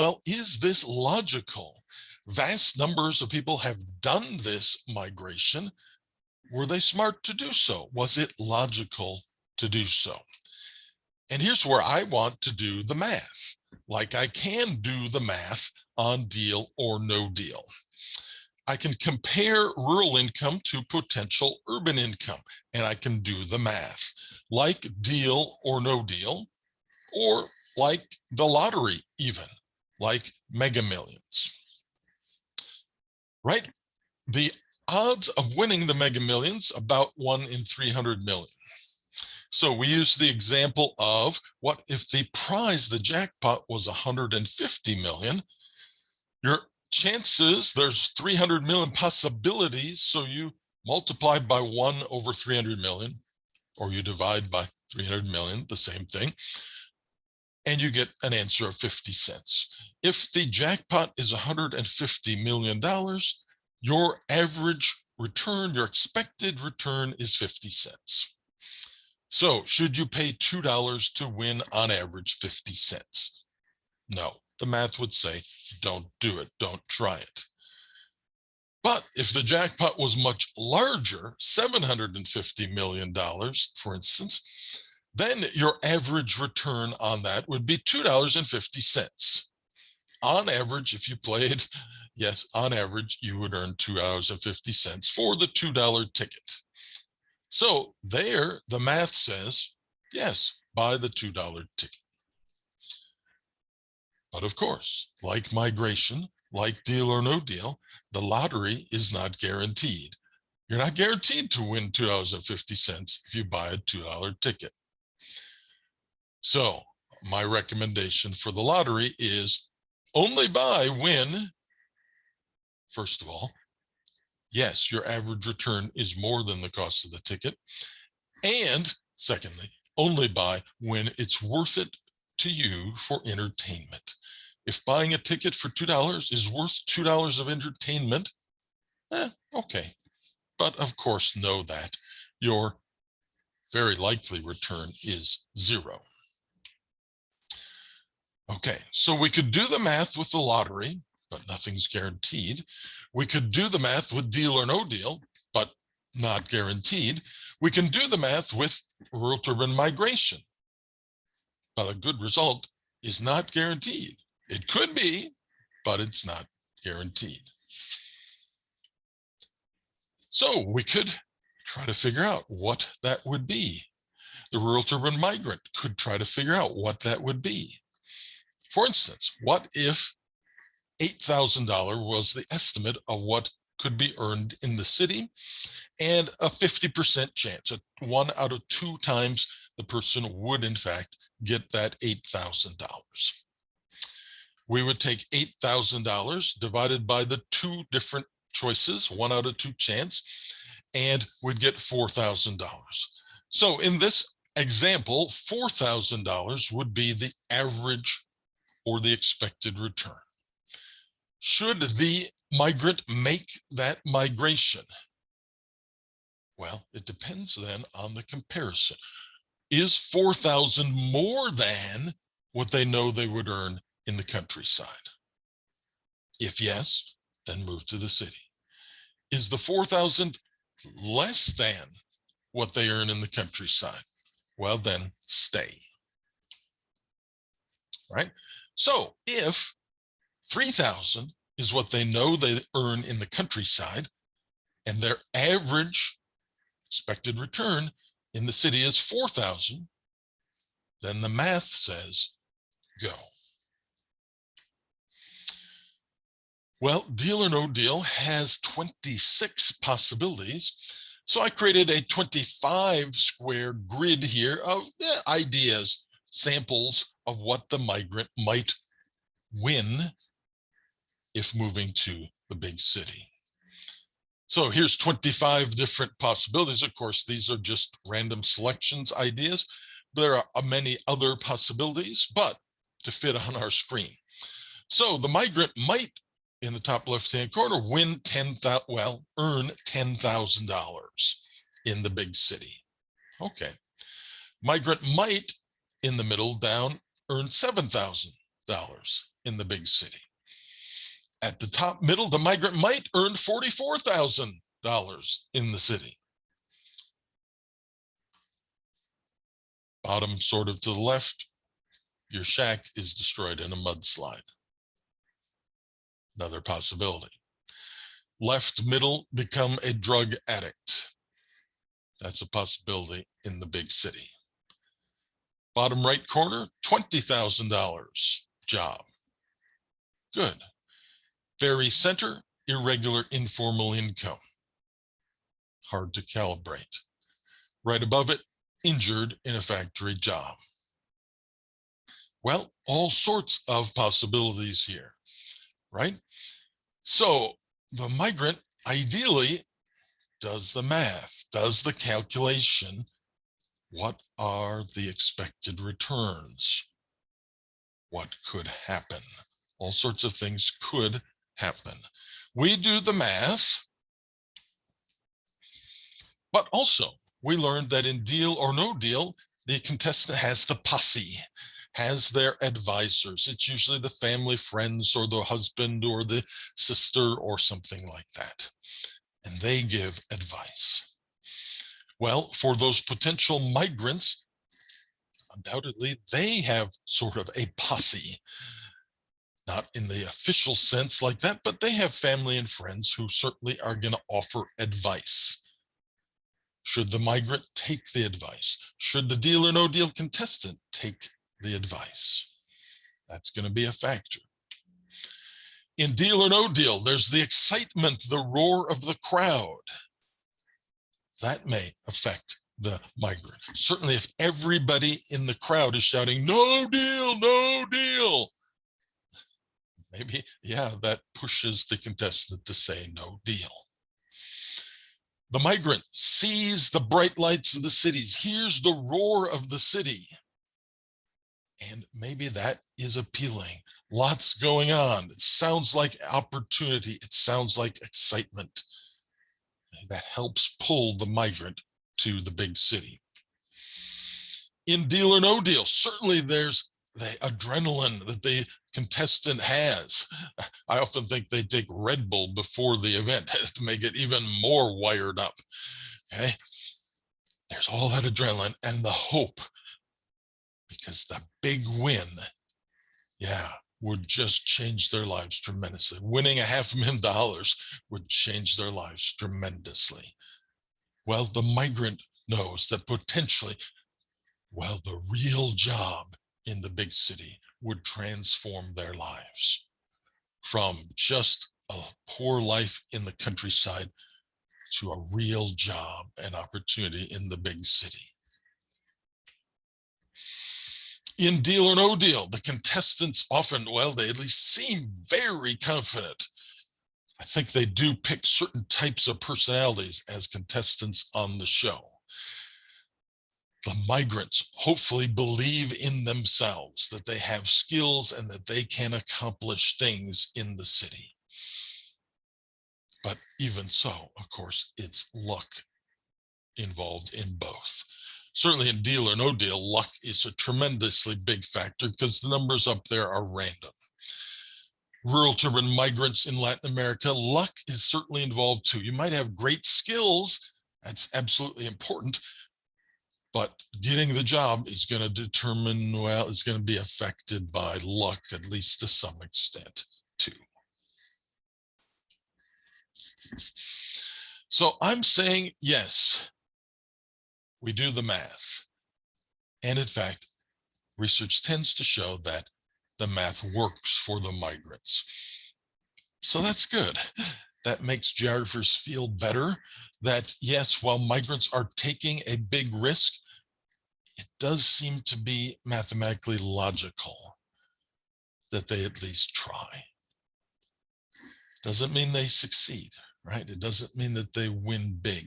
well, is this logical? Vast numbers of people have done this migration. Were they smart to do so? Was it logical to do so? And here's where I want to do the math. Like I can do the math on deal or no deal. I can compare rural income to potential urban income, and I can do the math. Like deal or no deal, or like the lottery even, like Mega Millions. Right? The odds of winning the Mega Millions, about 1 in 300 million. So we use the example of what if the prize, the jackpot, was 150 million. Your chances, there's 300 million possibilities, so you multiply by 1 over 300 million, or you divide by 300 million, the same thing, and you get an answer of 50 cents. If the jackpot is $150 million, your average return, your expected return is 50 cents. So should you pay $2 to win on average 50 cents? No, the math would say, don't do it, don't try it. But if the jackpot was much larger, $750 million, for instance, then your average return on that would be $2.50. On average, if you played, yes, on average, you would earn $2.50 for the $2 ticket. So there, the math says, yes, buy the $2 ticket. But of course, like migration, like deal or no deal, the lottery is not guaranteed. You're not guaranteed to win $2.50 if you buy a $2 ticket. So my recommendation for the lottery is only buy when, first of all, yes, your average return is more than the cost of the ticket. And secondly, only buy when it's worth it to you for entertainment. If buying a ticket for $2 is worth $2 of entertainment, okay. But of course, know that your very likely return is 0. Okay, so we could do the math with the lottery, but nothing's guaranteed. We could do the math with deal or no deal, but not guaranteed. We can do the math with rural to urban migration, but a good result is not guaranteed. It could be, but it's not guaranteed. So we could try to figure out what that would be. The rural to urban migrant could try to figure out what that would be. For instance, what if $8,000 was the estimate of what could be earned in the city, and a 50% chance, 1 out of 2 times the person would in fact get that $8,000. We would take $8,000 divided by the 2 different choices, 1 out of 2 chance, and we'd get $4,000. So in this example, $4,000 would be the average or the expected return. Should the migrant make that migration? Well, it depends then on the comparison. Is 4,000 more than what they know they would earn in the countryside? If yes, then move to the city. Is the 4,000 less than what they earn in the countryside? Well, then stay. Right? So if 3,000 is what they know they earn in the countryside, and their average expected return in the city is 4,000, then the math says go. Well, deal or no deal has 26 possibilities. So I created a 25 square grid here of ideas, samples of what the migrant might win if moving to the big city. So here's 25 different possibilities. Of course, these are just random selections, ideas. There are many other possibilities, but to fit on our screen. So the migrant might, in the top left-hand corner, win earn $10,000 in the big city. Okay. Migrant might, in the middle down, earn $7,000 in the big city. At the top middle, the migrant might earn $44,000 in the city. Bottom sort of to the left, your shack is destroyed in a mudslide. Another possibility. Left middle, become a drug addict. That's a possibility in the big city. Bottom right corner, $20,000 job. Good. Very center, irregular informal income. Hard to calibrate. Right above it, injured in a factory job. Well, all sorts of possibilities here, right? So the migrant ideally does the math, does the calculation. What are the expected returns? What could happen? All sorts of things could happen. We do the math, but also we learned that in Deal or No Deal, the contestant has the posse, has their advisors. It's usually the family, friends, or the husband or the sister or something like that. And they give advice. Well, for those potential migrants, undoubtedly, they have sort of a posse. Not in the official sense like that, but they have family and friends who certainly are going to offer advice. Should the migrant take the advice? Should the Deal or No Deal contestant take the advice? That's going to be a factor. In Deal or No Deal, there's the excitement, the roar of the crowd. That may affect the migrant. Certainly if everybody in the crowd is shouting, "No deal, no deal," maybe, yeah, that pushes the contestant to say no deal. The migrant sees the bright lights of the cities, hears the roar of the city, and maybe that is appealing. Lots going on. It sounds like opportunity. It sounds like excitement. That helps pull the migrant to the big city. In Deal or No Deal, certainly there's the adrenaline that the contestant has. I often think they take Red Bull before the event to make it even more wired up. Okay, there's all that adrenaline and the hope, because the big win, yeah, would just change their lives tremendously. Winning $500,000 would change their lives tremendously. Well, the migrant knows that potentially, well, the real job in the big city would transform their lives from just a poor life in the countryside to a real job and opportunity in the big city. In Deal or No Deal, the contestants often, well, they at least seem very confident. I think they do pick certain types of personalities as contestants on the show. The migrants hopefully believe in themselves, that they have skills and that they can accomplish things in the city. But even so, of course, it's luck involved in both. Certainly in Deal or No Deal, luck is a tremendously big factor because the numbers up there are random. Rural to urban migrants in Latin America, luck is certainly involved too. You might have great skills, that's absolutely important, but getting the job is going to determine, well, it's going to be affected by luck, at least to some extent too. So I'm saying yes, we do the math. And in fact, research tends to show that the math works for the migrants. So that's good. That makes geographers feel better that, yes, while migrants are taking a big risk, it does seem to be mathematically logical that they at least try. Doesn't mean they succeed, right? It doesn't mean that they win big.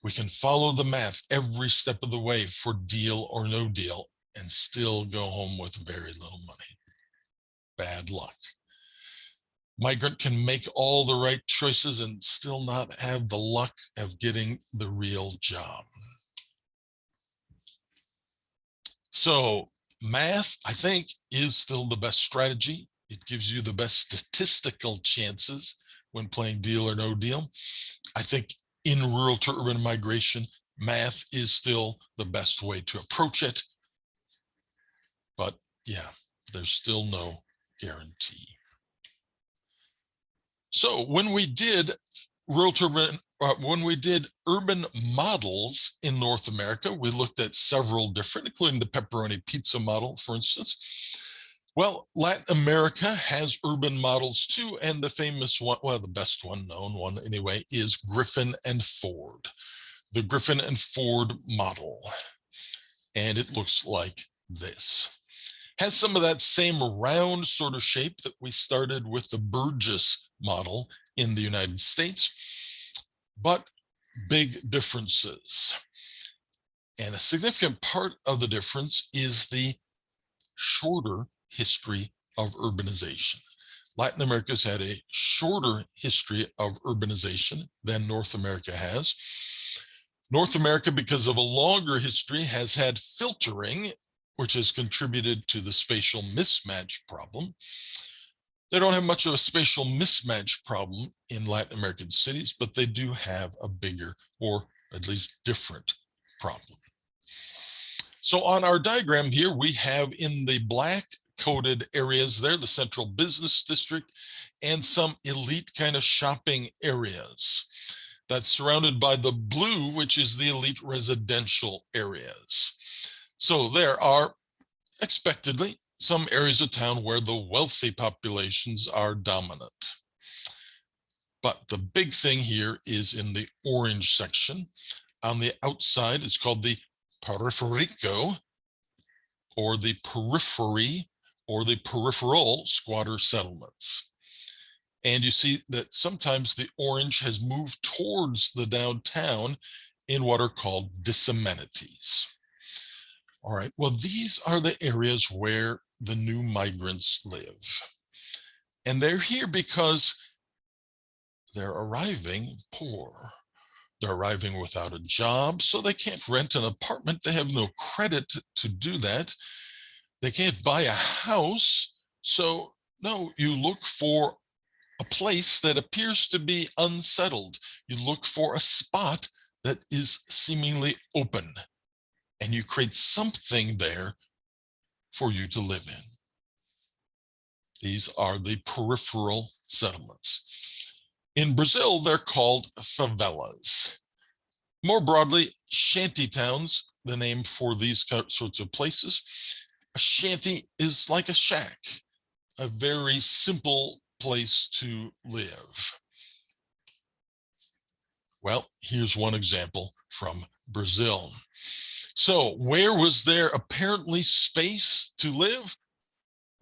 We can follow the math every step of the way for Deal or No Deal and still go home with very little money. Bad luck. Migrant can make all the right choices and still not have the luck of getting the real job. So Math, I think, is still the best strategy. It gives you the best statistical chances when playing deal or no deal. I think in rural to urban migration, math is still the best way to approach it. But yeah, there's still no guarantee. So when we did rural to urban, when we did urban models in North America, we looked at several different, including the pepperoni pizza model, for instance. Well, Latin America has urban models too, and the famous one, well, the best one, known one anyway, is Griffin and Ford, the Griffin and Ford model. And it looks like this. Has some of that same round sort of shape that we started with the Burgess model in the United States, but big differences. And a significant part of the difference is the shorter history of urbanization. Latin America's had a shorter history of urbanization than North America has. North America, because of a longer history, has had filtering, which has contributed to the spatial mismatch problem. They don't have much of a spatial mismatch problem in Latin American cities, but they do have a bigger, or at least different, problem. So on our diagram here, we have in the black coded areas there, the central business district, and some elite kind of shopping areas. That's surrounded by the blue, which is the elite residential areas. So there are expectedly some areas of town where the wealthy populations are dominant. But the big thing here is in the orange section. On the outside, it's called the periferico, or the periphery, or the peripheral squatter settlements. And you see that sometimes the orange has moved towards the downtown in what are called disamenities. All right, well, these are the areas where the new migrants live. And they're here because they're arriving poor. They're arriving without a job, so they can't rent an apartment. They have no credit to do that. They can't buy a house. So no, you look for a place that appears to be unsettled. You look for a spot that is seemingly open, and you create something there for you to live in. These are the peripheral settlements. In Brazil, they're called favelas. More broadly, shanty towns, the name for these sorts of places. A shanty is like a shack, a very simple place to live. Well, here's one example from Brazil. So where was there apparently space to live?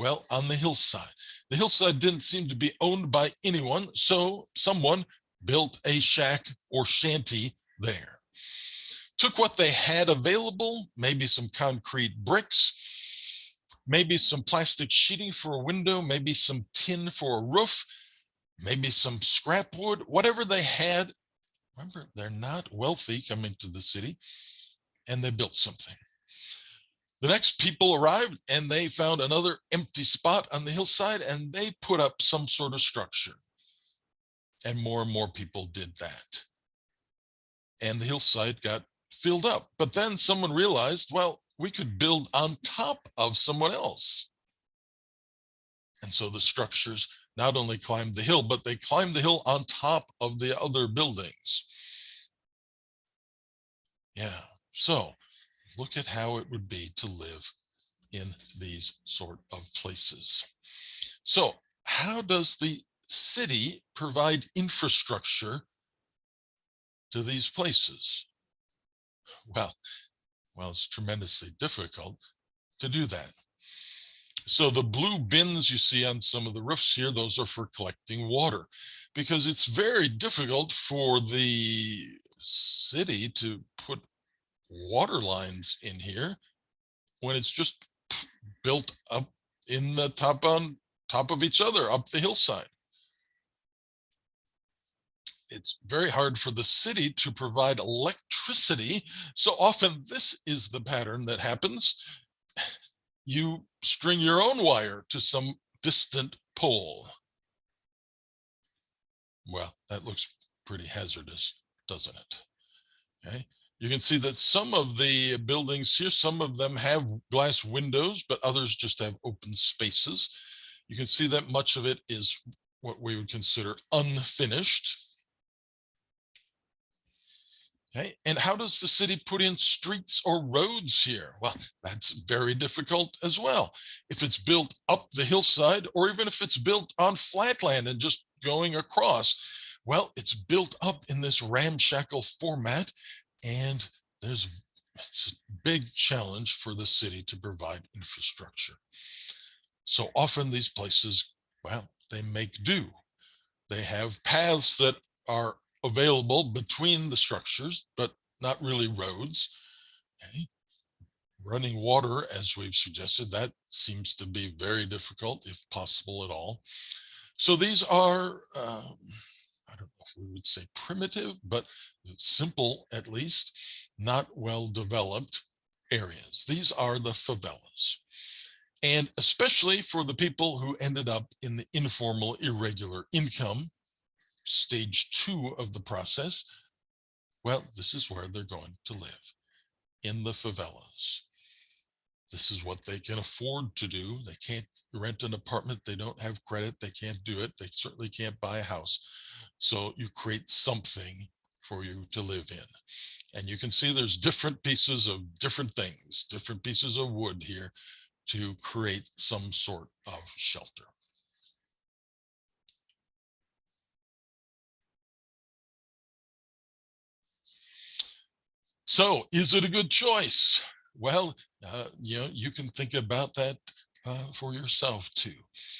Well, on the hillside. The hillside didn't seem to be owned by anyone, so someone built a shack or shanty there. Took what they had available, maybe some concrete bricks, maybe some plastic sheeting for a window, maybe some tin for a roof, maybe some scrap wood, whatever they had. Remember, they're not wealthy coming to the city, and they built something. The next people arrived and they found another empty spot on the hillside and they put up some sort of structure. And more people did that. And the hillside got filled up. But then someone realized, well, we could build on top of someone else. And so the structures not only climbed the hill, but they climbed the hill on top of the other buildings. Yeah, so look at how it would be to live in these sort of places. So how does the city provide infrastructure to these places? Well, it's tremendously difficult to do that. So the blue bins you see on some of the roofs here, those are for collecting water, because it's very difficult for the city to put water lines in here when it's just built up in the on top of each other up the hillside. It's very hard for the city to provide electricity. So often this is the pattern that happens. you string your own wire to some distant pole. Well, that looks pretty hazardous, doesn't it? Okay. You can see that some of the buildings here, some of them have glass windows, but others just have open spaces. You can see that much of it is what we would consider unfinished. Okay. And how does the city put in streets or roads here? Well, that's very difficult as well. If it's built up the hillside, or even if it's built on flat land and just going across, well, it's built up in this ramshackle format, and it's a big challenge for the city to provide infrastructure. So often these places, well, they make do. They have paths that are available between the structures, but not really roads. Okay. Running water, as we've suggested, that seems to be very difficult, if possible at all. So these are, I don't know if we would say primitive, but simple at least, not well developed areas. These are the favelas. And especially for the people who ended up in the informal irregular income, stage 2 of the process, well, this is where they're going to live, in the favelas. This is what they can afford to do. They can't rent an apartment. They don't have credit. They can't do it. They certainly can't buy a house. So you create something for you to live in. And you can see there's different pieces of different things, different pieces of wood here to create some sort of shelter. So is it a good choice? Well, you can think about that for yourself too.